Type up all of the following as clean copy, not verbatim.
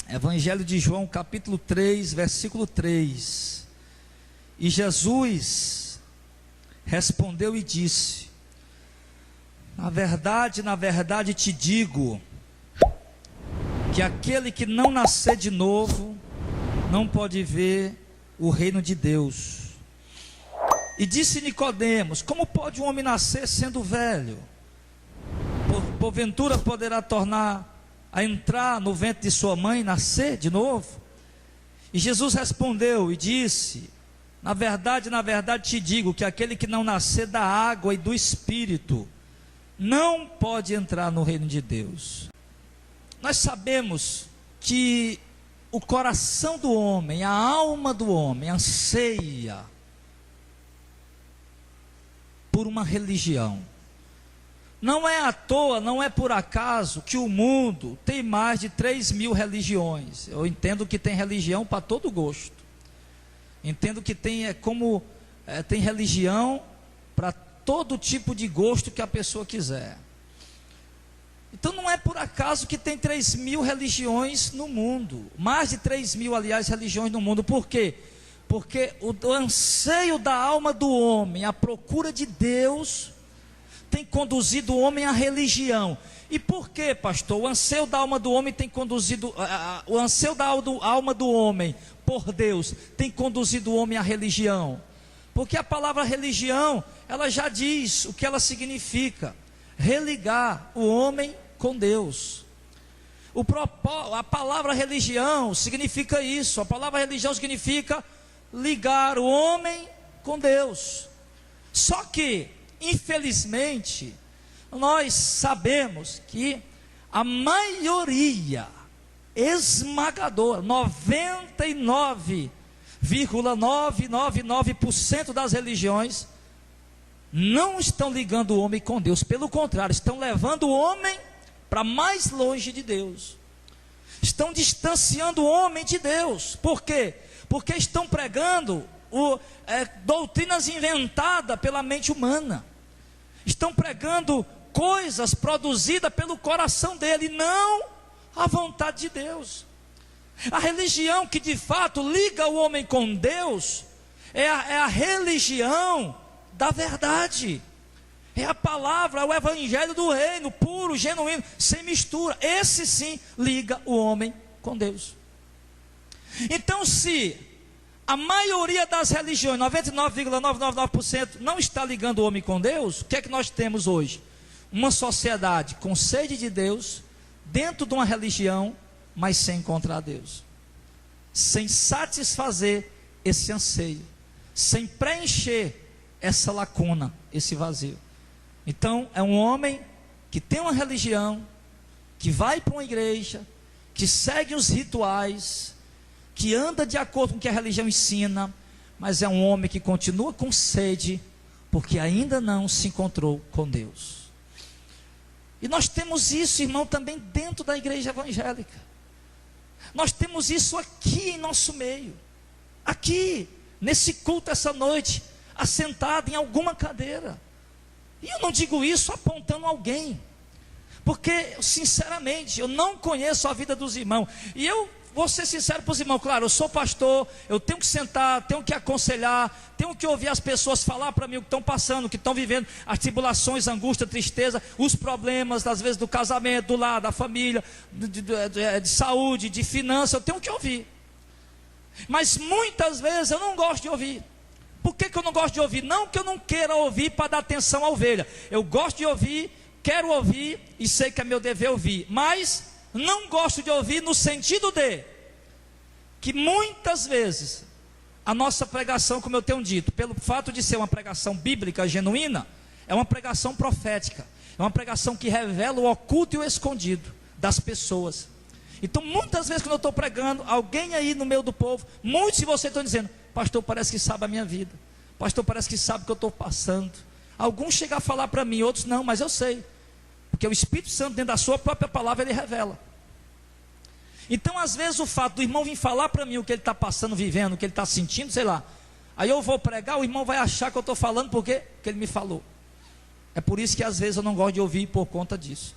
Evangelho de João, capítulo 3, versículo 3. E Jesus respondeu e disse: na verdade te digo, que aquele que não nascer de novo, não pode ver o reino de Deus. E disse Nicodemos: como pode um homem nascer sendo velho? Porventura poderá tornar a entrar no ventre de sua mãe, nascer de novo? E Jesus respondeu e disse: na verdade te digo, que aquele que não nascer da água e do Espírito, não pode entrar no reino de Deus. Nós sabemos que o coração do homem, a alma do homem, anseia por uma religião. Não é à toa, não é por acaso que o mundo tem mais de 3.000 religiões. Eu entendo que tem religião para todo gosto. Entendo que tem tem religião para todo tipo de gosto que a pessoa quiser. Então não é por acaso que tem 3.000 religiões no mundo. Mais de 3.000, aliás, religiões no mundo. Por quê? Porque o anseio da alma do homem, a procura de Deus, tem conduzido o homem à religião. E por quê, pastor? O anseio da alma do homem tem conduzido, o anseio da alma do homem por Deus tem conduzido o homem à religião. Porque a palavra religião, ela já diz o que ela significa: religar o homem com Deus. A palavra religião significa isso. A palavra religião significa ligar o homem com Deus. Só que, infelizmente, nós sabemos que a maioria esmagadora, 99,999% das religiões, não estão ligando o homem com Deus. Pelo contrário, estão levando o homem para mais longe de Deus. Estão distanciando o homem de Deus. Por quê? Porque estão pregando doutrinas inventadas pela mente humana. Estão pregando coisas produzidas pelo coração dele, não a vontade de Deus. A religião que de fato liga o homem com Deus é a religião da verdade. É a palavra, é o evangelho do reino, puro, genuíno, sem mistura. Esse sim liga o homem com Deus. Então, se a maioria das religiões, 99,999%, não está ligando o homem com Deus, o que é que nós temos hoje? Uma sociedade com sede de Deus, dentro de uma religião, mas sem encontrar Deus, sem satisfazer esse anseio, sem preencher essa lacuna, esse vazio. Então é um homem que tem uma religião, que vai para uma igreja, que segue os rituais, que anda de acordo com o que a religião ensina, mas é um homem que continua com sede, porque ainda não se encontrou com Deus. E nós temos isso, irmão, também dentro da igreja evangélica. Nós temos isso aqui em nosso meio, aqui, nesse culto essa noite, assentado em alguma cadeira. E eu não digo isso apontando alguém, porque sinceramente eu não conheço a vida dos irmãos, e eu vou ser sincero para os irmãos. Claro, eu sou pastor, eu tenho que sentar, tenho que aconselhar, tenho que ouvir as pessoas falar para mim o que estão passando, o que estão vivendo, as tribulações, angústia, tristeza, os problemas, às vezes do casamento, do lar, da família, de saúde, de finança. Eu tenho que ouvir, mas muitas vezes eu não gosto de ouvir. Por que eu não gosto de ouvir? Não que eu não queira ouvir para dar atenção à ovelha. Eu gosto de ouvir, quero ouvir e sei que é meu dever ouvir, mas não gosto de ouvir no sentido de que muitas vezes a nossa pregação, como eu tenho dito, pelo fato de ser uma pregação bíblica genuína, é uma pregação profética, é uma pregação que revela o oculto e o escondido das pessoas. Então muitas vezes quando eu estou pregando, alguém aí no meio do povo, muitos de vocês estão dizendo: pastor, parece que sabe a minha vida, pastor, parece que sabe o que eu estou passando. Alguns chegam a falar para mim, outros não, mas eu sei, porque o Espírito Santo, dentro da sua própria palavra, ele revela. Então às vezes o fato do irmão vir falar para mim o que ele está passando, vivendo, o que ele está sentindo, sei lá, aí eu vou pregar, o irmão vai achar que eu estou falando porque ele me falou. É por isso que às vezes eu não gosto de ouvir por conta disso.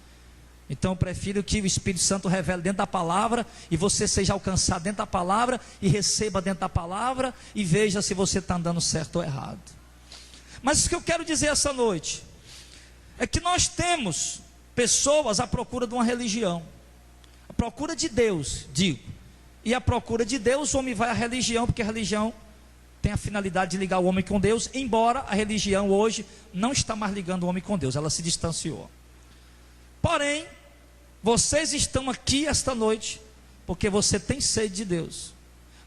Então eu prefiro que o Espírito Santo revele dentro da palavra, e você seja alcançado dentro da palavra, e receba dentro da palavra, e veja se você está andando certo ou errado. Mas o que eu quero dizer essa noite, é que nós temos pessoas à procura de uma religião, à procura de Deus, digo, e à procura de Deus o homem vai à religião, porque a religião tem a finalidade de ligar o homem com Deus, embora a religião hoje não está mais ligando o homem com Deus, ela se distanciou. Porém, vocês estão aqui esta noite, porque você tem sede de Deus.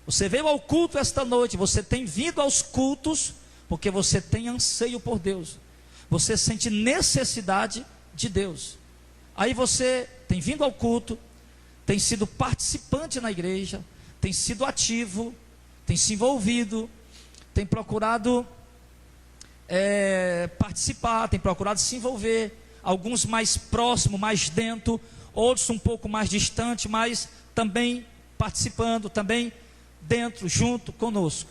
Você veio ao culto esta noite, você tem vindo aos cultos, porque você tem anseio por Deus. Você sente necessidade de Deus. Aí você tem vindo ao culto, tem sido participante na igreja, tem sido ativo, tem se envolvido, tem procurado participar, tem procurado se envolver. Alguns mais próximos, mais dentro, outros um pouco mais distante, mas também participando, também dentro, junto conosco.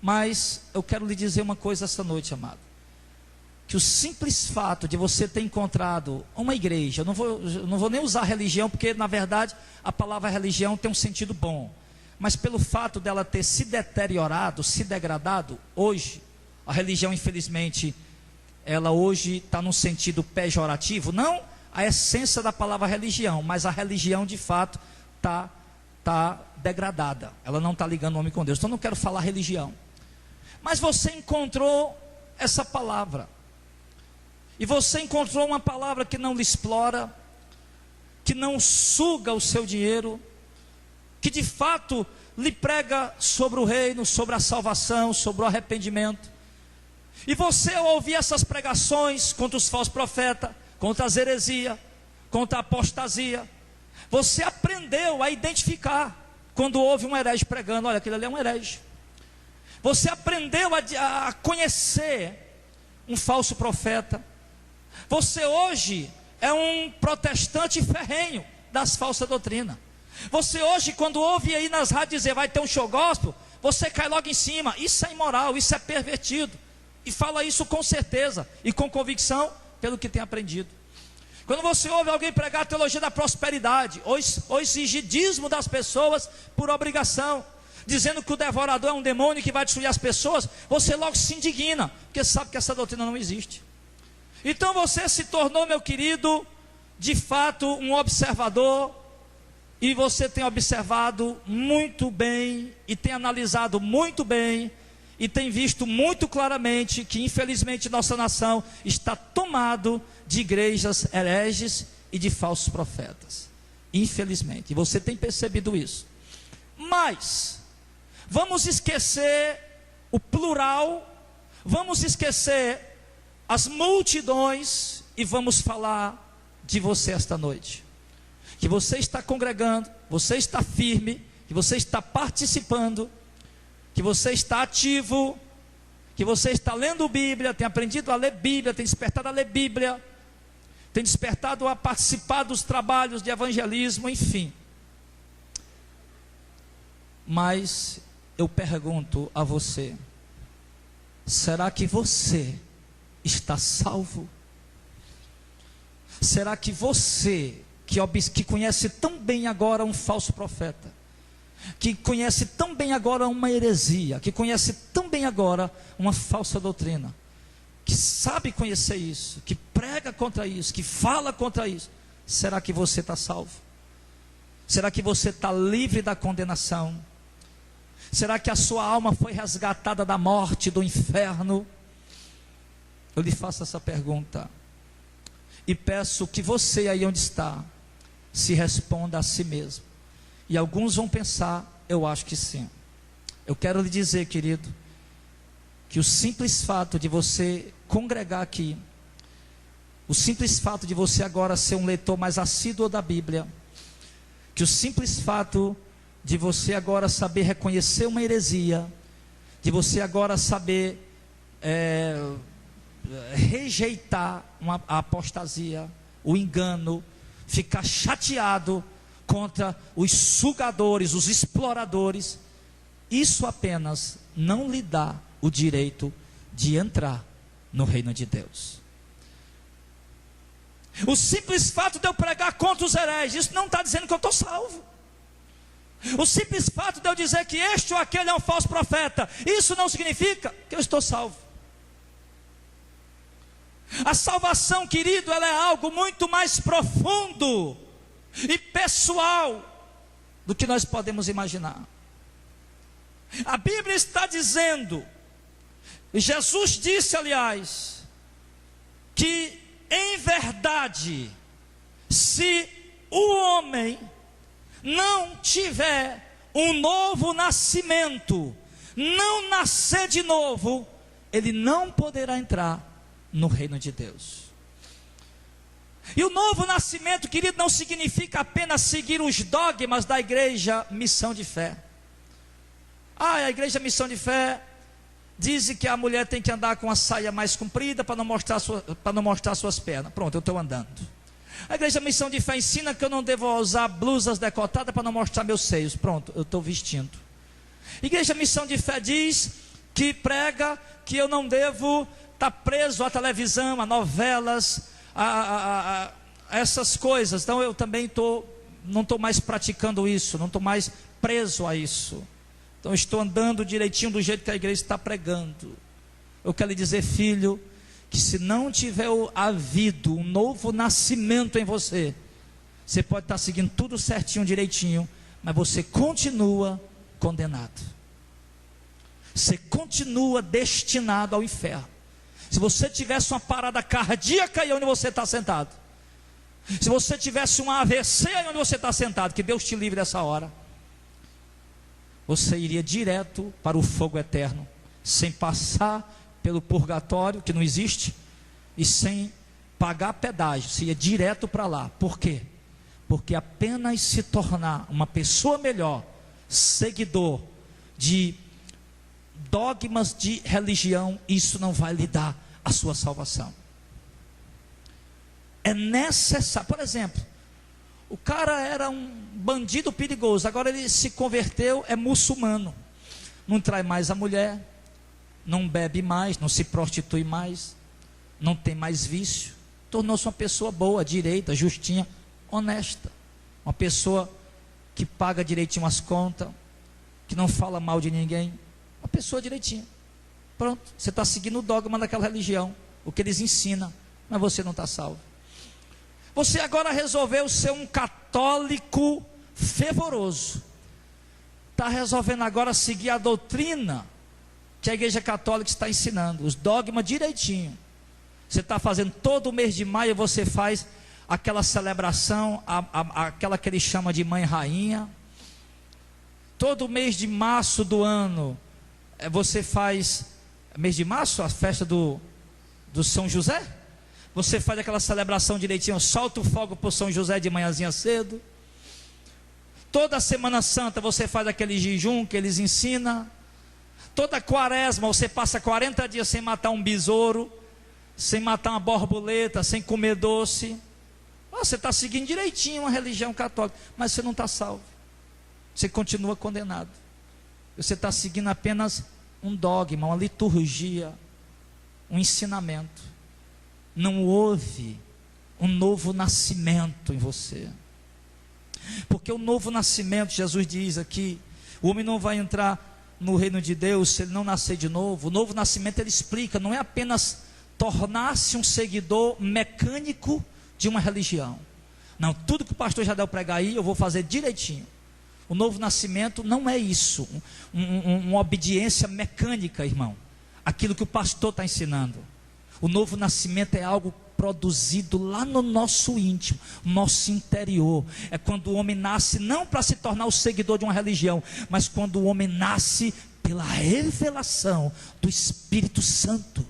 Mas eu quero lhe dizer uma coisa essa noite, amado, que o simples fato de você ter encontrado uma igreja, eu não vou nem usar religião, porque na verdade a palavra religião tem um sentido bom, mas pelo fato dela ter se deteriorado, se degradado, hoje, a religião infelizmente, ela hoje está num sentido pejorativo, não a essência da palavra religião, mas a religião de fato está degradada, ela não está ligando o homem com Deus. Então eu não quero falar religião, mas você encontrou essa palavra, e você encontrou uma palavra que não lhe explora, que não suga o seu dinheiro, que de fato lhe prega sobre o reino, sobre a salvação, sobre o arrependimento. E você, ao ouvir essas pregações contra os falsos profetas, contra as heresias, contra a apostasia, você aprendeu a identificar quando houve um herege pregando, olha, aquele ali é um herege. Você aprendeu a conhecer um falso profeta. Você hoje é um protestante ferrenho das falsas doutrinas. Você hoje, quando ouve aí nas rádios dizer vai ter um show gospel, você cai logo em cima. Isso é imoral, isso é pervertido. E fala isso com certeza e com convicção, pelo que tem aprendido. Quando você ouve alguém pregar a teologia da prosperidade, ou exigir dízimo das pessoas por obrigação, dizendo que o devorador é um demônio que vai destruir as pessoas, você logo se indigna, porque sabe que essa doutrina não existe. Então você se tornou, meu querido, de fato um observador, e você tem observado muito bem, e tem analisado muito bem, e tem visto muito claramente que infelizmente nossa nação está tomado de igrejas hereges e de falsos profetas, infelizmente, e você tem percebido isso. Mas vamos esquecer o plural, vamos esquecer as multidões e vamos falar de você esta noite, que você está congregando, você está firme, que você está participando, que você está ativo, que você está lendo Bíblia, tem aprendido a ler Bíblia, tem despertado a ler Bíblia, tem despertado a participar dos trabalhos de evangelismo, enfim. Mas eu pergunto a você, será que você está salvo? Será que você, que conhece tão bem agora um falso profeta, que conhece tão bem agora uma heresia, que conhece tão bem agora uma falsa doutrina, que sabe conhecer isso, que prega contra isso, que fala contra isso, será que você está salvo? Será que você está livre da condenação? Será que a sua alma foi resgatada da morte, do inferno? Eu lhe faço essa pergunta e peço que você aí onde está se responda a si mesmo. E alguns vão pensar, eu acho que sim. Eu quero lhe dizer, querido, que o simples fato de você congregar aqui, o simples fato de você agora ser um leitor mais assíduo da Bíblia, que o simples fato de você agora saber reconhecer uma heresia, de você agora saber rejeitar a apostasia, o engano, ficar chateado contra os sugadores, os exploradores, isso apenas não lhe dá o direito de entrar no reino de Deus. O simples fato de eu pregar contra os hereges, isso não está dizendo que eu estou salvo. O simples fato de eu dizer que este ou aquele é um falso profeta, isso não significa que eu estou salvo. A salvação, querido, ela é algo muito mais profundo e pessoal do que nós podemos imaginar. A Bíblia está dizendo, Jesus disse, aliás, que em verdade, se o homem não tiver um novo nascimento, não nascer de novo, ele não poderá entrar no reino de Deus. E o novo nascimento, querido, não significa apenas seguir os dogmas da igreja Missão de Fé. A igreja Missão de Fé diz que a mulher tem que andar com a saia mais comprida para não mostrar suas pernas. Pronto, eu estou andando. A igreja Missão de Fé ensina que eu não devo usar blusas decotadas para não mostrar meus seios. Pronto, eu estou vestindo. A igreja Missão de Fé diz que prega que eu não devo estar preso à televisão, a novelas, a essas coisas. Então eu também não estou mais praticando isso, não estou mais preso a isso. Então estou andando direitinho do jeito que a igreja está pregando. Eu quero lhe dizer, filho, que se não tiver havido um novo nascimento em você, você pode estar seguindo tudo certinho, direitinho, mas você continua condenado. Você continua destinado ao inferno. Se você tivesse uma parada cardíaca aí onde você está sentado, se você tivesse um AVC aí onde você está sentado, que Deus te livre dessa hora, você iria direto para o fogo eterno, sem passar pelo purgatório, que não existe, e sem pagar pedágio. Você ia direto para lá. Por quê? Porque apenas se tornar uma pessoa melhor, seguidor de dogmas de religião, isso não vai lhe dar a sua salvação. É necessário. Por exemplo, o cara era um bandido perigoso, agora ele se converteu, é muçulmano, não trai mais a mulher, não bebe mais, não se prostitui mais, não tem mais vício, tornou-se uma pessoa boa, direita, justinha, honesta, uma pessoa que paga direitinho as contas, que não fala mal de ninguém, uma pessoa direitinha. Pronto, você está seguindo o dogma daquela religião, o que eles ensinam, mas você não está salvo. Você agora resolveu ser um católico fervoroso, está resolvendo agora seguir a doutrina que a igreja católica está ensinando, os dogmas direitinho. Você está fazendo todo o mês de maio, você faz aquela celebração, aquela que ele chama de mãe rainha. Todo mês de março do ano, você faz, mês de março, a festa do São José. Você faz aquela celebração direitinho, solta o fogo para o São José de manhãzinha cedo. Toda Semana Santa você faz aquele jejum que eles ensinam. Toda quaresma você passa 40 dias sem matar um besouro, sem matar uma borboleta, sem comer doce. Você está seguindo direitinho uma religião católica, mas você não está salvo. Você continua condenado. Você está seguindo apenas um dogma, uma liturgia, um ensinamento. Não houve um novo nascimento em você. Porque o novo nascimento, Jesus diz aqui, o homem não vai entrar no reino de Deus se ele não nascer de novo. O novo nascimento, ele explica, não é apenas tornar-se um seguidor mecânico de uma religião. Não, tudo que o pastor Jadel pregar aí, eu vou fazer direitinho. O novo nascimento não é isso, uma obediência mecânica, irmão. Aquilo que o pastor está ensinando. O novo nascimento é algo produzido lá no nosso íntimo, nosso interior. É quando o homem nasce não para se tornar o seguidor de uma religião, mas quando o homem nasce pela revelação do Espírito Santo.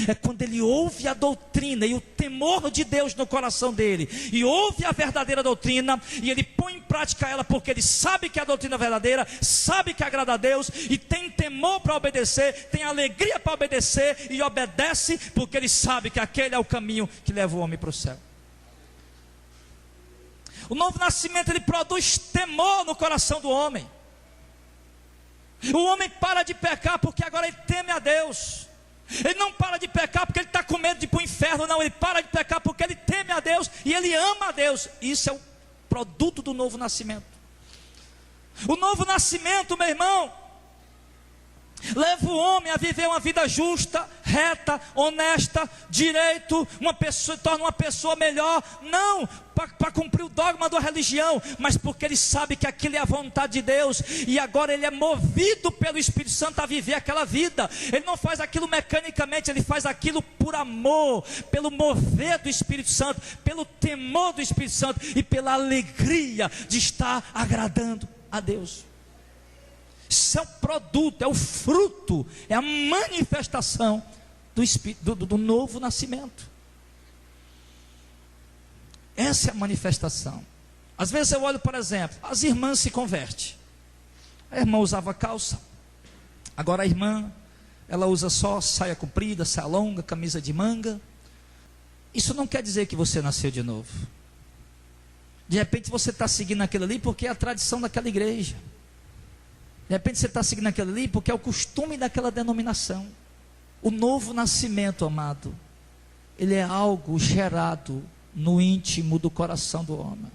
É quando ele ouve a doutrina e o temor de Deus no coração dele, e ouve a verdadeira doutrina, e ele põe em prática ela, porque ele sabe que a doutrina é verdadeira, sabe que agrada a Deus, e tem temor para obedecer, tem alegria para obedecer, e obedece, porque ele sabe que aquele é o caminho que leva o homem para o céu. O novo nascimento, ele produz temor no coração do homem. O homem para de pecar, porque agora ele teme a Deus. Ele não para de pecar porque ele está com medo de ir para o inferno, não. Ele para de pecar porque ele teme a Deus e ele ama a Deus. Isso é o produto do novo nascimento. O novo nascimento, meu irmão, leva o homem a viver uma vida justa, reta, honesta, direito, torna uma pessoa melhor, não para cumprir o dogma da religião, mas porque ele sabe que aquilo é a vontade de Deus, e agora ele é movido pelo Espírito Santo a viver aquela vida. Ele não faz aquilo mecanicamente, ele faz aquilo por amor, pelo mover do Espírito Santo, pelo temor do Espírito Santo e pela alegria de estar agradando a Deus. Isso é o produto, é o fruto, é a manifestação do novo nascimento. Essa é a manifestação. Às vezes eu olho, por exemplo, as irmãs se convertem. A irmã usava calça, agora a irmã, ela usa só saia comprida, saia longa, camisa de manga. Isso não quer dizer que você nasceu de novo. De repente você está seguindo aquilo ali porque é a tradição daquela igreja. De repente você está seguindo aquilo ali porque é o costume daquela denominação. O novo nascimento, amado, ele é algo gerado no íntimo do coração do homem.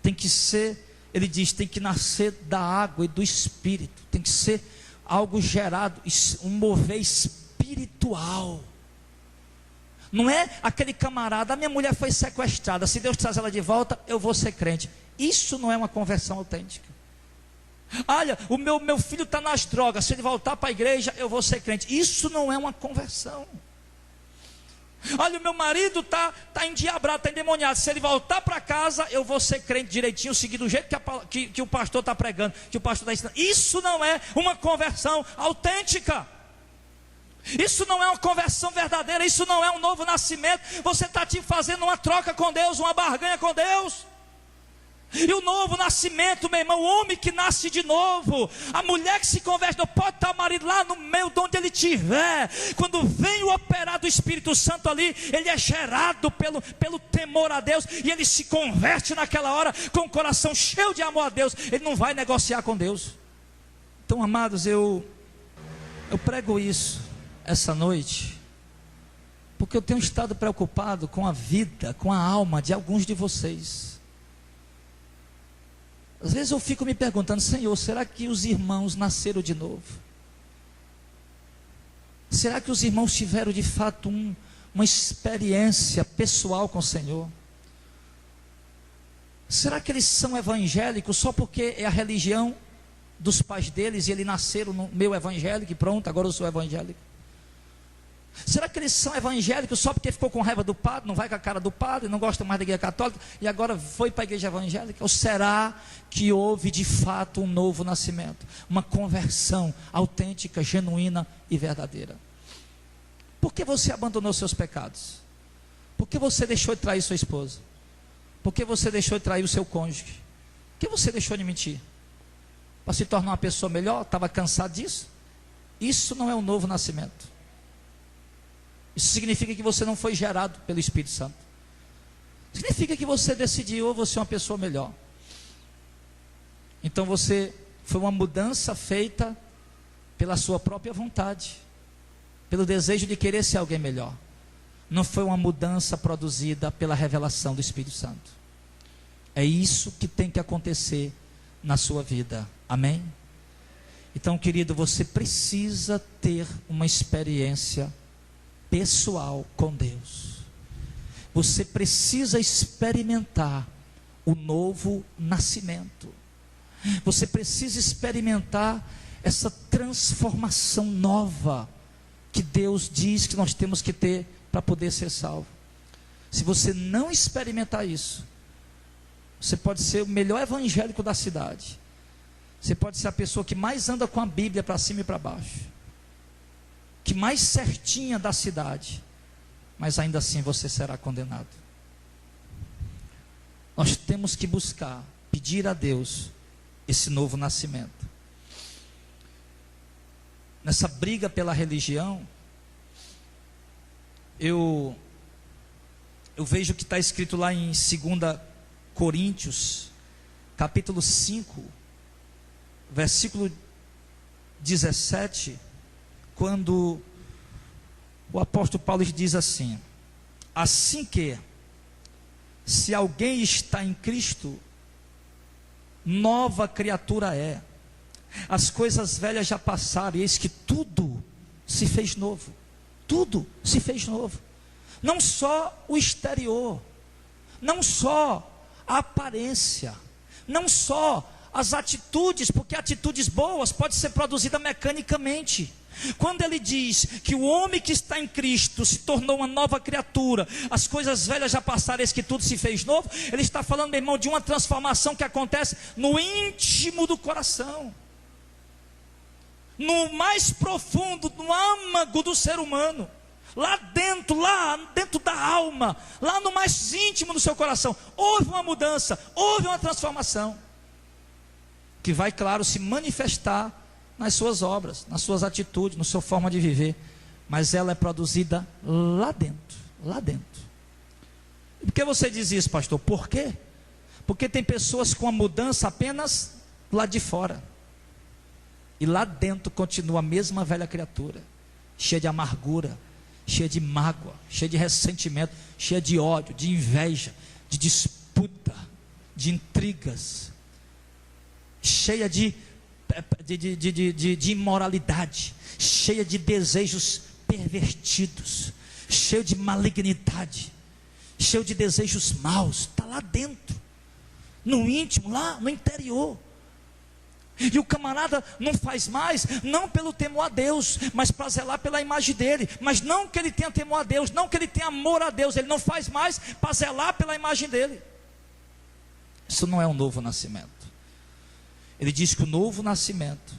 Tem que ser, ele diz, tem que nascer da água e do Espírito. Tem que ser algo gerado, um mover espiritual. Não é aquele camarada, a minha mulher foi sequestrada, se Deus traz ela de volta, eu vou ser crente. Isso não é uma conversão autêntica. Olha, o meu filho está nas drogas, se ele voltar para a igreja, eu vou ser crente. Isso não é uma conversão. Olha, o meu marido está endiabrado, está endemoniado, se ele voltar para casa, eu vou ser crente direitinho, seguir do jeito que o pastor está pregando, que o pastor está ensinando. Isso não é uma conversão autêntica. Isso não é uma conversão verdadeira, isso não é um novo nascimento. Você está fazendo uma troca com Deus, uma barganha com Deus. E o novo nascimento, meu irmão, o homem que nasce de novo, a mulher que se converte, não pode estar o marido lá no meio de onde ele estiver. Quando vem o operar do Espírito Santo ali, ele é gerado pelo temor a Deus, e ele se converte naquela hora com o coração cheio de amor a Deus. Ele não vai negociar com Deus. Então, amados, eu prego isso essa noite porque eu tenho estado preocupado com a vida, com a alma de alguns de vocês. Às vezes eu fico me perguntando: Senhor, será que os irmãos nasceram de novo? Será que os irmãos tiveram de fato uma experiência pessoal com o Senhor? Será que eles são evangélicos só porque é a religião dos pais deles e eles nasceram no meio evangélico e pronto, agora eu sou evangélico? Será que eles são evangélicos só porque ficou com raiva do padre, não vai com a cara do padre, não gosta mais da igreja católica e agora foi para a igreja evangélica? Ou será que houve de fato um novo nascimento, uma conversão autêntica, genuína e verdadeira? Por que você abandonou seus pecados? Por que você deixou de trair sua esposa? Por que você deixou de trair o seu cônjuge? Por que você deixou de mentir? Para se tornar uma pessoa melhor? Estava cansado disso? Isso não é um novo nascimento. Isso significa que você não foi gerado pelo Espírito Santo. Significa que você decidiu, ou você é uma pessoa melhor. Então foi uma mudança feita pela sua própria vontade, pelo desejo de querer ser alguém melhor. Não foi uma mudança produzida pela revelação do Espírito Santo. É isso que tem que acontecer na sua vida. Amém? Então, querido, você precisa ter uma experiência pessoal com Deus. Você precisa experimentar o novo nascimento. Você precisa experimentar essa transformação nova que Deus diz que nós temos que ter para poder ser salvo. Se você não experimentar isso, você pode ser o melhor evangélico da cidade. Você pode ser a pessoa que mais anda com a Bíblia para cima e para baixo, que mais certinha da cidade, mas ainda assim você será condenado. Nós temos que buscar, pedir a Deus esse novo nascimento. Nessa briga pela religião, eu vejo que está escrito lá em 2 Coríntios, capítulo 5, versículo 17, quando O apóstolo Paulo diz assim: assim que, se alguém está em Cristo, nova criatura é. As coisas velhas já passaram, e eis que tudo se fez novo. Tudo se fez novo. Não só o exterior, não só a aparência, não só as atitudes, porque atitudes boas podem ser produzidas mecanicamente. Quando ele diz que o homem que está em Cristo se tornou uma nova criatura, as coisas velhas já passaram, eis que tudo se fez novo, ele está falando, meu irmão, de uma transformação que acontece no íntimo do coração, no mais profundo, no âmago do ser humano, lá dentro da alma, lá no mais íntimo do seu coração, houve uma mudança, houve uma transformação, que vai, claro, se manifestar nas suas obras, nas suas atitudes, na sua forma de viver, mas ela é produzida lá dentro, lá dentro. E por que você diz isso, pastor? Por quê? Porque tem pessoas com a mudança apenas lá de fora, e lá dentro continua a mesma velha criatura, cheia de amargura, cheia de mágoa, cheia de ressentimento, cheia de ódio, de inveja, de disputa, de intrigas, cheia de imoralidade, cheia de desejos pervertidos, cheio de malignidade, cheio de desejos maus. Está lá dentro, no íntimo, lá no interior. E o camarada não faz mais, não pelo temor a Deus, mas para zelar pela imagem dele. Mas não que ele tenha temor a Deus, não que ele tenha amor a Deus, ele não faz mais para zelar pela imagem dele. Isso não é um novo nascimento. Ele diz que o novo nascimento,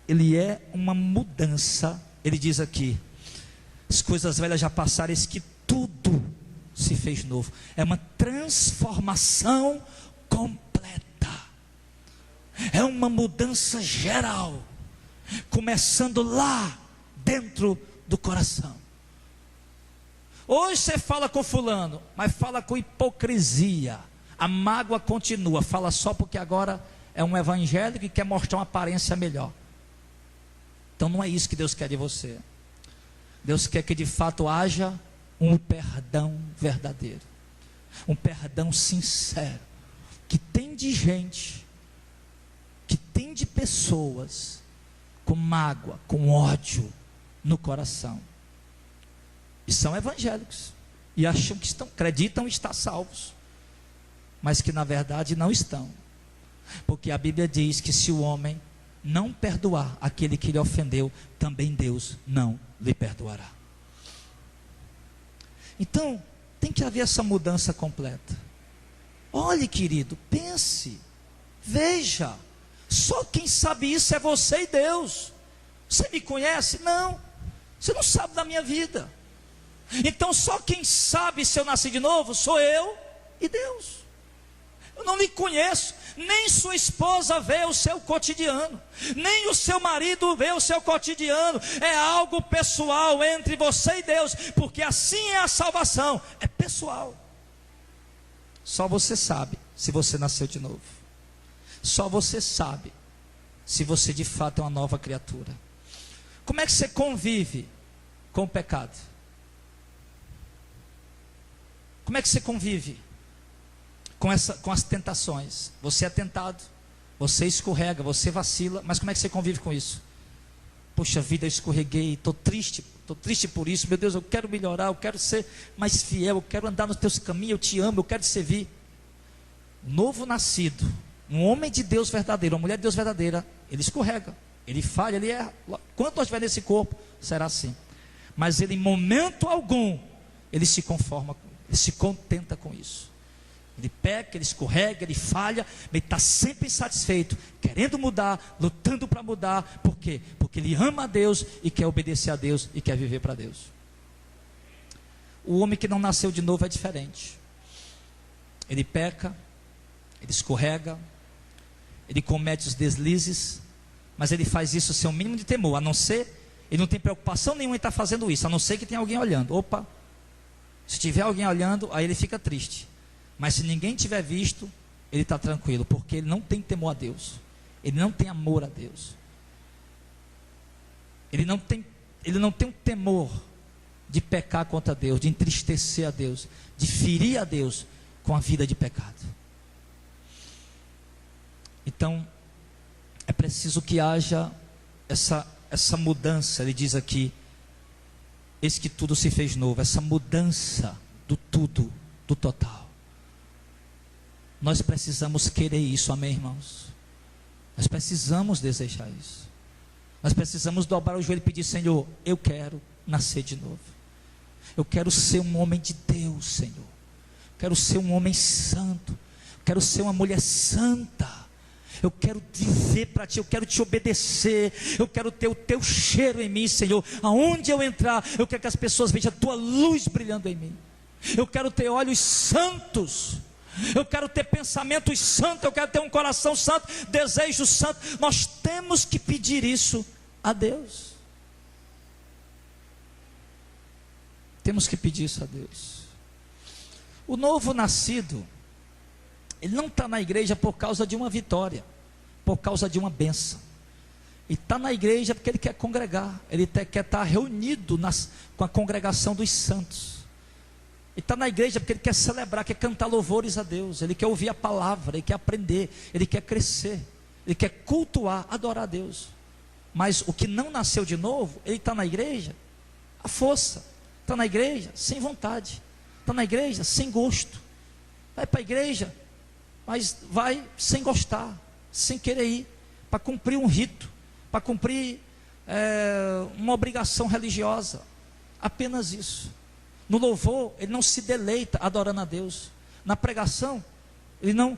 ele é uma mudança. Ele diz aqui: as coisas velhas já passaram, eis que tudo se fez novo. É uma transformação completa. É uma mudança geral, começando lá dentro do coração. Hoje você fala com fulano, mas fala com hipocrisia. A mágoa continua, fala só porque agora é um evangélico e quer mostrar uma aparência melhor. Então não é isso que Deus quer de você. Deus quer que de fato haja um perdão verdadeiro, um perdão sincero, que tem de gente, que tem de pessoas com mágoa, com ódio no coração, e são evangélicos, e acham que acreditam estar salvos, mas que na verdade não estão, porque a Bíblia diz que se o homem não perdoar aquele que lhe ofendeu, também Deus não lhe perdoará. Então tem que haver essa mudança completa. Olhe, querido, pense, veja, só quem sabe isso é você e Deus. Você me conhece? Não, você não sabe da minha vida. Então só quem sabe se eu nasci de novo sou eu e Deus. Eu não lhe conheço, nem sua esposa vê o seu cotidiano, nem o seu marido vê o seu cotidiano. É algo pessoal entre você e Deus, porque assim é a salvação, é pessoal. Só você sabe se você nasceu de novo. Só você sabe se você de fato é uma nova criatura. Como é que você convive com o pecado? Como é que você convive com as tentações? Você é tentado, você escorrega, você vacila, mas como é que você convive com isso? Poxa vida, eu escorreguei, estou triste por isso, meu Deus, eu quero melhorar, eu quero ser mais fiel, eu quero andar nos teus caminhos, eu te amo, eu quero te servir. Novo nascido, um homem de Deus verdadeiro, uma mulher de Deus verdadeira, ele escorrega, ele falha, ele erra. Quanto nós tiver nesse corpo, será assim. Mas ele em momento algum, ele se conforma, ele se contenta com isso. Ele peca, ele escorrega, ele falha, mas ele está sempre insatisfeito, querendo mudar, lutando para mudar. Por quê? Porque ele ama a Deus e quer obedecer a Deus e quer viver para Deus. O homem que não nasceu de novo é diferente. Ele peca, ele escorrega, ele comete os deslizes, mas ele faz isso sem o mínimo de temor, a não ser, ele não tem preocupação nenhuma em estar fazendo isso, a não ser que tenha alguém olhando. Opa, se tiver alguém olhando, aí ele fica triste. Mas se ninguém tiver visto, ele está tranquilo, porque ele não tem temor a Deus, ele não tem amor a Deus, ele não tem ele não tem um temor de pecar contra Deus, de entristecer a Deus, de ferir a Deus com a vida de pecado. Então, é preciso que haja essa mudança. Ele diz aqui: eis que tudo se fez novo. Essa mudança do tudo, do total. Nós precisamos querer isso, amém, irmãos? Nós precisamos desejar isso. Nós precisamos dobrar o joelho e pedir: Senhor, eu quero nascer de novo. Eu quero ser um homem de Deus, Senhor. Quero ser um homem santo. Quero ser uma mulher santa. Eu quero viver para Ti, eu quero Te obedecer. Eu quero ter o Teu cheiro em mim, Senhor. Aonde eu entrar, eu quero que as pessoas vejam a Tua luz brilhando em mim. Eu quero ter olhos santos. Eu quero ter pensamentos santos. Eu quero ter um coração santo, desejo santo. Nós temos que pedir isso a Deus. Temos que pedir isso a Deus. O novo nascido, ele não está na igreja por causa de uma vitória, por causa de uma bênção. Ele está na igreja porque ele quer congregar, ele quer estar reunido com a congregação dos santos. Ele está na igreja porque ele quer celebrar, quer cantar louvores a Deus, ele quer ouvir a palavra, ele quer aprender, ele quer crescer, ele quer cultuar, adorar a Deus. Mas o que não nasceu de novo, ele está na igreja à força, está na igreja sem vontade, está na igreja sem gosto, vai para a igreja, mas vai sem gostar, sem querer ir, para cumprir um rito, para cumprir uma obrigação religiosa, apenas isso. No louvor, ele não se deleita adorando a Deus. Na pregação, ele não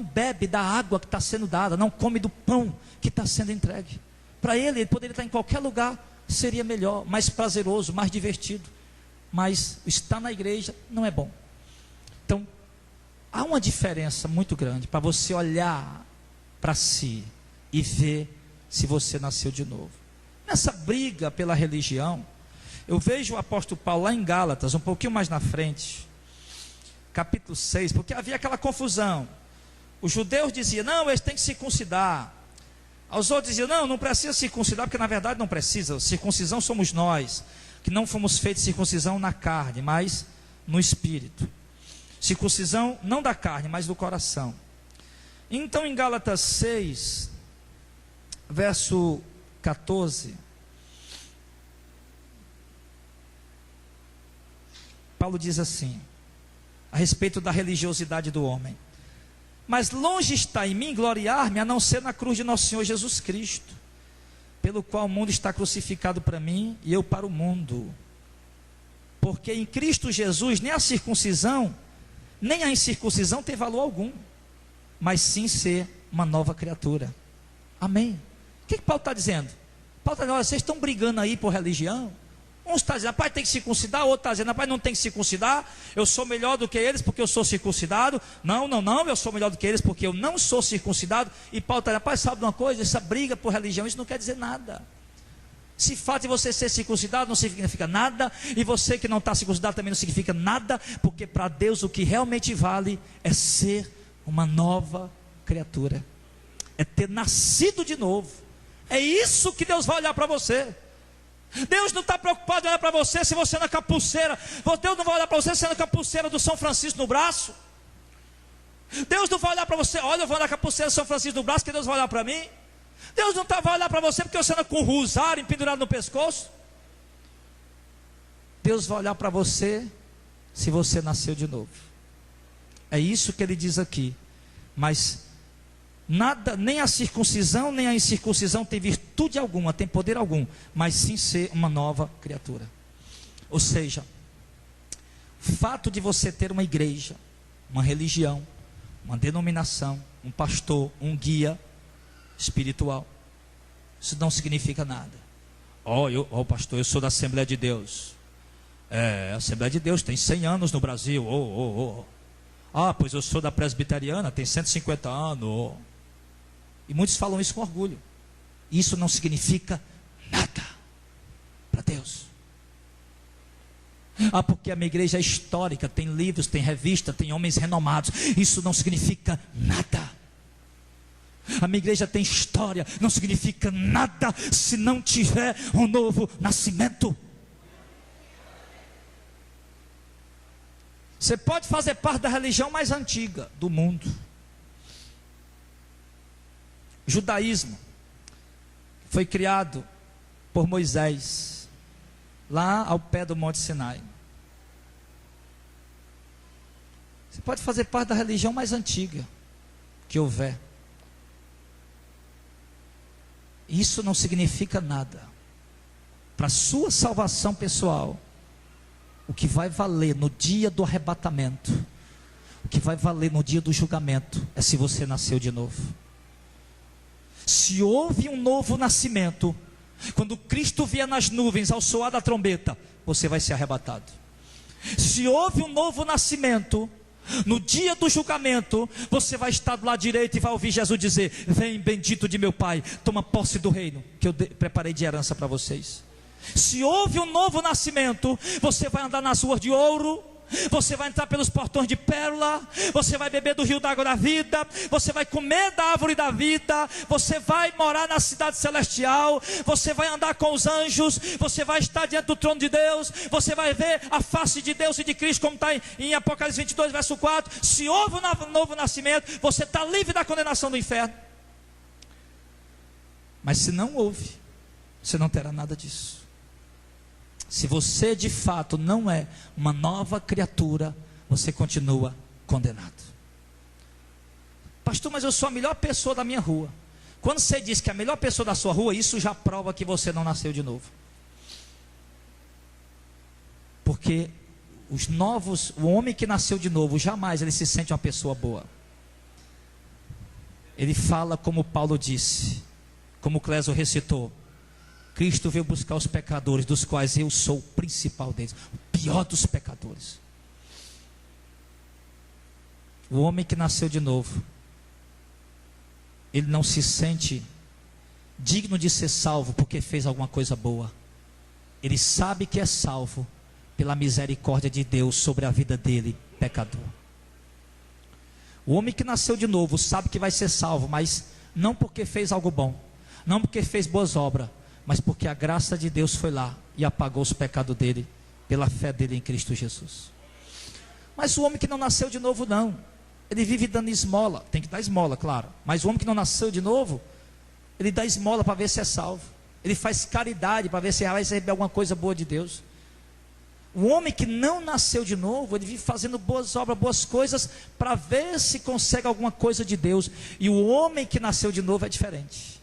bebe da água que está sendo dada, não come do pão que está sendo entregue. Para ele poderia estar em qualquer lugar, seria melhor, mais prazeroso, mais divertido. Mas estar na igreja não é bom. Então, há uma diferença muito grande para você olhar para si e ver se você nasceu de novo. Nessa briga pela religião, eu vejo o apóstolo Paulo lá em Gálatas, um pouquinho mais na frente, capítulo 6, porque havia aquela confusão. Os judeus diziam: não, eles têm que circuncidar. Os outros diziam: não, não precisa circuncidar, porque na verdade não precisa. Circuncisão somos nós, que não fomos feitos circuncisão na carne, mas no espírito. Circuncisão não da carne, mas do coração. Então em Gálatas 6, verso 14, Paulo diz assim, a respeito da religiosidade do homem: mas longe está em mim gloriar-me, a não ser na cruz de nosso Senhor Jesus Cristo, pelo qual o mundo está crucificado para mim, e eu para o mundo. Porque em Cristo Jesus nem a circuncisão, nem a incircuncisão tem valor algum, mas sim ser uma nova criatura. Amém? O que Paulo está dizendo? Paulo está dizendo: olha, vocês estão brigando aí por religião. Uns estão dizendo: rapaz, tem que circuncidar. O outro está dizendo: rapaz, não tem que circuncidar, eu sou melhor do que eles porque eu sou circuncidado. Não, eu sou melhor do que eles porque eu não sou circuncidado. E Paulo está dizendo: rapaz, sabe de uma coisa? Essa briga por religião, isso não quer dizer nada. Esse fato de você ser circuncidado não significa nada, e você que não está circuncidado também não significa nada, porque para Deus o que realmente vale é ser uma nova criatura, é ter nascido de novo. É isso que Deus vai olhar para você. Deus não está preocupado em olhar para você se você anda com a pulseira. Deus não vai olhar para você se anda com a pulseira do São Francisco no braço. Deus não vai olhar para você: olha, eu vou andar com a pulseira do São Francisco no braço, que Deus vai olhar para mim. Deus não vai olhar para você porque você anda com o rosário pendurado no pescoço. Deus vai olhar para você se você nasceu de novo. É isso que ele diz aqui. Mas nada, nem a circuncisão nem a incircuncisão tem virtude alguma, tem poder algum, mas sim ser uma nova criatura. Ou seja, o fato de você ter uma igreja, uma religião, uma denominação, um pastor, um guia espiritual, isso não significa nada. Pastor, eu sou da Assembleia de Deus. A Assembleia de Deus tem 100 anos no Brasil. Pois eu sou da Presbiteriana, tem 150 anos. E muitos falam isso com orgulho. Isso não significa nada para Deus. Porque a minha igreja é histórica, tem livros, tem revista, tem homens renomados. Isso não significa nada. A minha igreja tem história, não significa nada se não tiver um novo nascimento. Você pode fazer parte da religião mais antiga do mundo. O judaísmo foi criado por Moisés, lá ao pé do Monte Sinai. Você pode fazer parte da religião mais antiga que houver. Isso não significa nada. Para a sua salvação pessoal, o que vai valer no dia do arrebatamento, o que vai valer no dia do julgamento, é se você nasceu de novo. Se houve um novo nascimento, quando Cristo vier nas nuvens ao soar da trombeta, você vai ser arrebatado. Se houve um novo nascimento, no dia do julgamento, você vai estar do lado direito e vai ouvir Jesus dizer: vem bendito de meu Pai, toma posse do reino que eu preparei de herança para vocês. Se houve um novo nascimento, você vai andar nas ruas de ouro, você vai entrar pelos portões de pérola, você vai beber do rio da água da vida, você vai comer da árvore da vida, você vai morar na cidade celestial, você vai andar com os anjos, você vai estar diante do trono de Deus, você vai ver a face de Deus e de Cristo, como está em Apocalipse 22, verso 4. Se houve um novo nascimento, você está livre da condenação do inferno. Mas se não houve, você não terá nada disso. Se você de fato não é uma nova criatura, você continua condenado. Pastor, mas eu sou a melhor pessoa da minha rua. Quando você diz que é a melhor pessoa da sua rua, isso já prova que você não nasceu de novo. Porque os novos, o homem que nasceu de novo, jamais ele se sente uma pessoa boa. Ele fala como Paulo disse, como Clésio recitou: Cristo veio buscar os pecadores, dos quais eu sou o principal deles, o pior dos pecadores. O homem que nasceu de novo, ele não se sente digno de ser salvo porque fez alguma coisa boa. Ele sabe que é salvo pela misericórdia de Deus sobre a vida dele, pecador. O homem que nasceu de novo sabe que vai ser salvo, mas não porque fez algo bom, não porque fez boas obras, mas porque a graça de Deus foi lá e apagou os pecados dele, pela fé dele em Cristo Jesus. Mas o homem que não nasceu de novo não, ele vive dando esmola, tem que dar esmola, claro, mas o homem que não nasceu de novo, ele dá esmola para ver se é salvo, ele faz caridade para ver se vai receber alguma coisa boa de Deus. O homem que não nasceu de novo, ele vive fazendo boas obras, boas coisas, para ver se consegue alguma coisa de Deus. E o homem que nasceu de novo é diferente,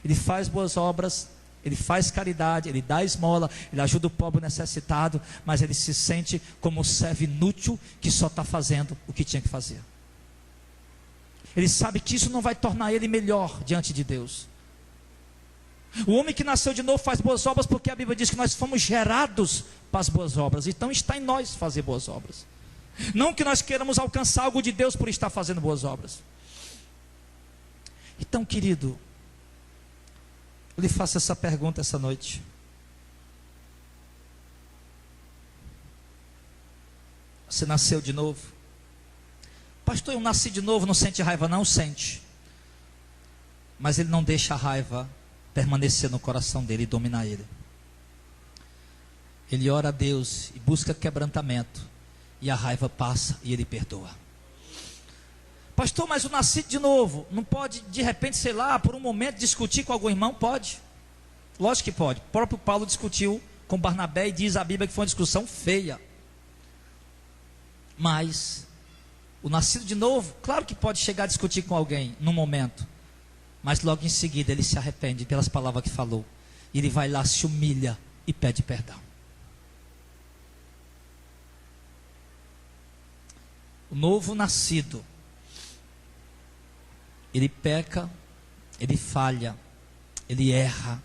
ele faz boas obras, ele faz caridade, ele dá esmola, ele ajuda o pobre necessitado, mas ele se sente como um servo inútil que só está fazendo o que tinha que fazer. Ele sabe que isso não vai tornar ele melhor diante de Deus. O homem que nasceu de novo faz boas obras porque a Bíblia diz que nós fomos gerados para as boas obras. Então está em nós fazer boas obras. Não que nós queiramos alcançar algo de Deus por estar fazendo boas obras. Então, querido, eu lhe faço essa pergunta essa noite. Você nasceu de novo? Pastor, eu nasci de novo, não sente raiva? Não sente. Mas ele não deixa a raiva permanecer no coração dele e dominar ele. Ele ora a Deus e busca quebrantamento, e a raiva passa e ele perdoa. Pastor, mas eu nasci de novo, não pode de repente, sei lá, por um momento discutir com algum irmão? Pode, lógico que pode. O próprio Paulo discutiu com Barnabé e diz a Bíblia que foi uma discussão feia. Mas o nascido de novo, claro que pode chegar a discutir com alguém num momento, mas logo em seguida ele se arrepende pelas palavras que falou, e ele vai lá, se humilha e pede perdão. O novo nascido, ele peca, ele falha, ele erra,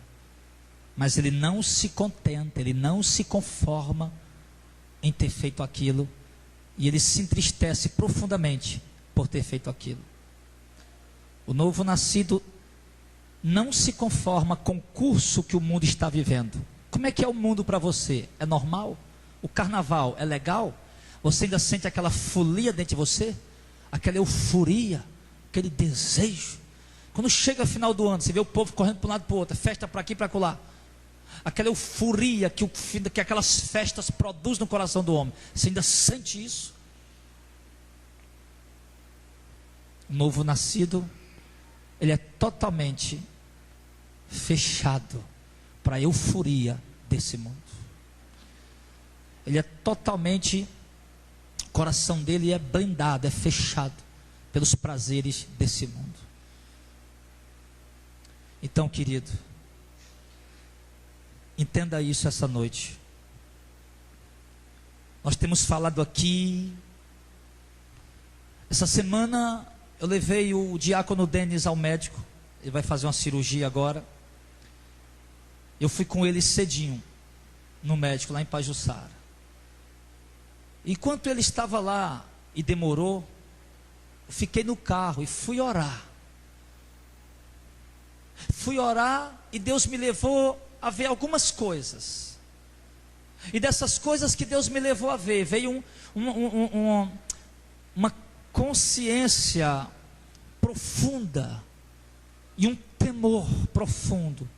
mas ele não se contenta, ele não se conforma em ter feito aquilo, e ele se entristece profundamente por ter feito aquilo. O novo nascido não se conforma com o curso que o mundo está vivendo. Como é que é o mundo para você? É normal? O carnaval é legal? Você ainda sente aquela folia dentro de você? Aquela euforia, aquele desejo Quando chega final do ano, você vê o povo correndo para um lado e para o outro, festa para aqui e para acolá. Aquela euforia que aquelas festas produzem no coração do homem. Você ainda sente isso? O novo nascido, ele é totalmente fechado para a euforia desse mundo. Ele é totalmente, o coração dele é blindado, é fechado pelos prazeres desse mundo. Então, querido, entenda isso essa noite. Nós temos falado aqui. Essa semana eu levei o diácono Denis ao médico. Ele vai fazer uma cirurgia agora. Eu fui com ele cedinho no médico lá em Pajuçara. Enquanto ele estava lá e demorou, eu fiquei no carro e fui orar. Fui orar e Deus me levou a ver algumas coisas. E dessas coisas que Deus me levou a ver, veio uma consciência profunda e um temor profundo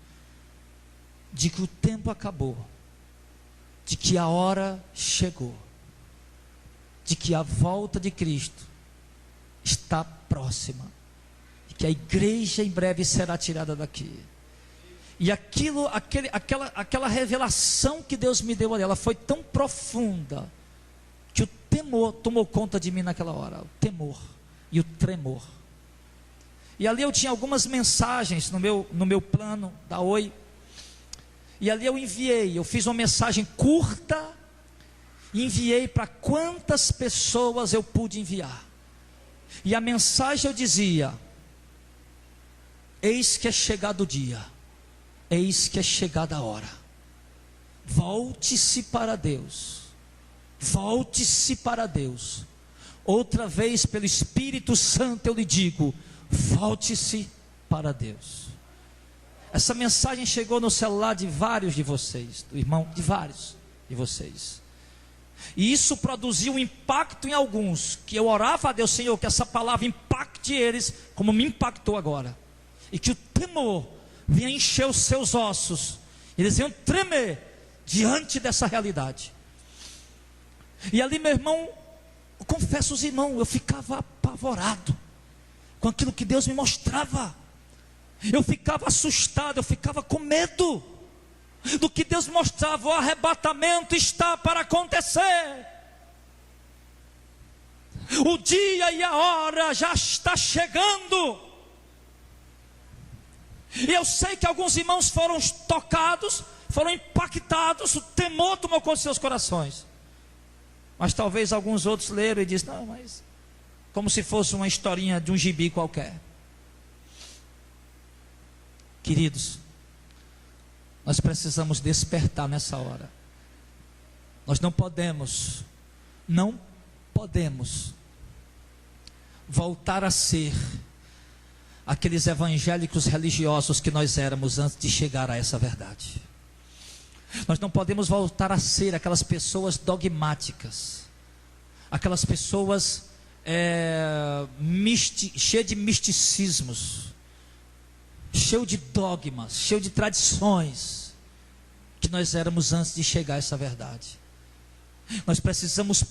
de que o tempo acabou, de que a hora chegou, de que a volta de Cristo está próxima, e que a igreja em breve será tirada daqui. E aquela revelação que Deus me deu ali, ela foi tão profunda, que o temor tomou conta de mim naquela hora, o temor e o tremor. E ali eu tinha algumas mensagens no meu plano da Oi, e ali eu fiz uma mensagem curta, e enviei para quantas pessoas eu pude enviar. E a mensagem eu dizia: eis que é chegado o dia, eis que é chegada a hora, volte-se para Deus, volte-se para Deus. Outra vez, pelo Espírito Santo eu lhe digo: volte-se para Deus. Essa mensagem chegou no celular de vários de vocês, do irmão, de vários de vocês. E isso produziu um impacto em alguns, que eu orava a Deus: Senhor, que essa palavra impacte eles, como me impactou agora. E que o temor vinha encher os seus ossos, eles iam tremer diante dessa realidade. E ali, meu irmão, eu confesso aos irmãos, eu ficava apavorado com aquilo que Deus me mostrava. Eu ficava assustado, eu ficava com medo do que Deus mostrava. O arrebatamento está para acontecer, o dia e a hora já está chegando. E eu sei que alguns irmãos foram tocados, foram impactados, o temor tomou conta de seus corações. Mas talvez alguns outros leram e disseram: não, mas como se fosse uma historinha de um gibi qualquer. Queridos, nós precisamos despertar nessa hora. Nós não podemos voltar a ser aqueles evangélicos religiosos que nós éramos antes de chegar a essa verdade. Nós não podemos voltar a ser aquelas pessoas dogmáticas, aquelas pessoas cheias de misticismos, cheio de dogmas, cheio de tradições, que nós éramos antes de chegar a essa verdade. Nós precisamos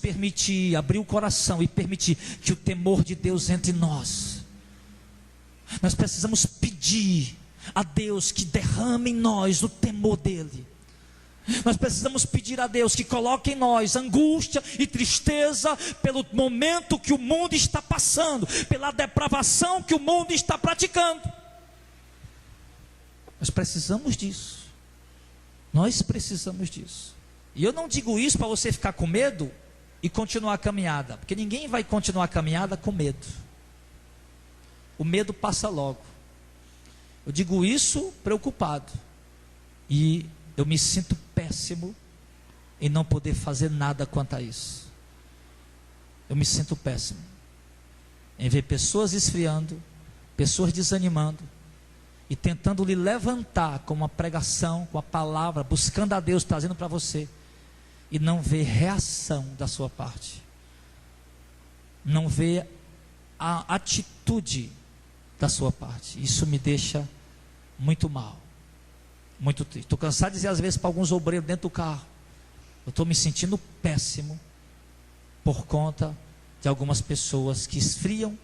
abrir o coração e permitir que o temor de Deus entre em nós. Nós precisamos pedir a Deus que derrame em nós o temor dEle. Nós precisamos pedir a Deus que coloque em nós angústia e tristeza pelo momento que o mundo está passando, pela depravação que o mundo está praticando. Nós precisamos disso. Nós precisamos disso. E eu não digo isso para você ficar com medo e continuar a caminhada, porque ninguém vai continuar a caminhada com medo. O medo passa logo. Eu digo isso preocupado, e eu me sinto péssimo em não poder fazer nada quanto a isso. Eu me sinto péssimo em ver pessoas esfriando, pessoas desanimando, e tentando lhe levantar com uma pregação, com a palavra, buscando a Deus, trazendo para você, e não ver reação da sua parte, não ver a atitude da sua parte. Isso me deixa muito mal, muito triste. Estou cansado de dizer às vezes para alguns obreiros dentro do carro: eu estou me sentindo péssimo por conta de algumas pessoas que esfriam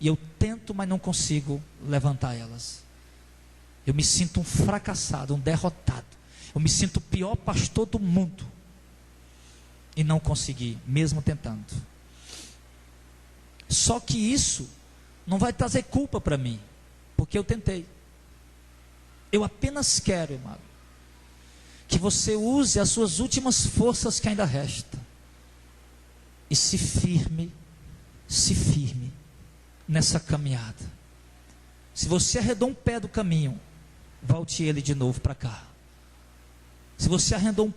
e eu tento, mas não consigo levantar elas. Eu me sinto um fracassado, um derrotado. Eu me sinto o pior pastor do mundo e não consegui, mesmo tentando. Só que isso não vai trazer culpa para mim, porque eu tentei. Eu apenas quero, irmão, que você use as suas últimas forças que ainda restam e se firme nessa caminhada. Se você arredou um pé do caminho, volte ele de novo para cá. Se você arredou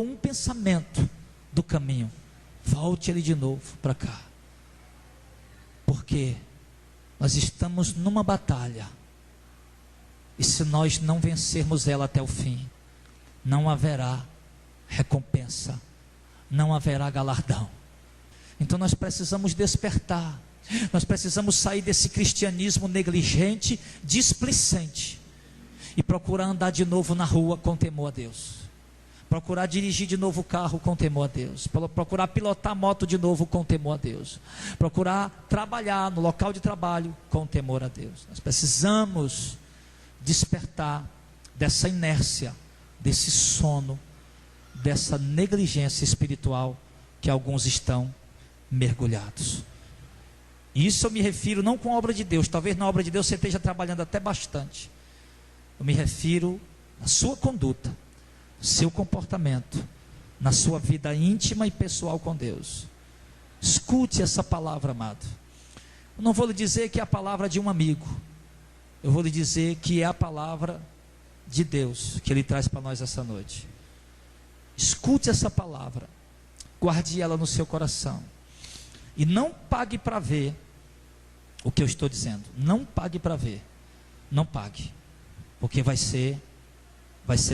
um pensamento do caminho, volte ele de novo para cá. Porque nós estamos numa batalha, e se nós não vencermos ela até o fim, não haverá recompensa, não haverá galardão. Então nós precisamos despertar, nós precisamos sair desse cristianismo negligente, displicente, e procurar andar de novo na rua com temor a Deus, procurar dirigir de novo o carro com temor a Deus, procurar pilotar a moto de novo com temor a Deus, procurar trabalhar no local de trabalho com temor a Deus. Nós precisamos despertar dessa inércia, desse sono, dessa negligência espiritual que alguns estão mergulhados. Isso eu me refiro não com a obra de Deus. Talvez na obra de Deus você esteja trabalhando até bastante. Eu me refiro à sua conduta, seu comportamento, na sua vida íntima e pessoal com Deus. Escute essa palavra, amado. Eu não vou lhe dizer que é a palavra de um amigo, eu vou lhe dizer que é a palavra de Deus que Ele traz para nós essa noite. Escute essa palavra, guarde ela no seu coração, e não pague para ver o que eu estou dizendo. Não pague para ver, não pague, porque vai ser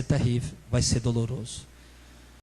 terrível, vai ser doloroso.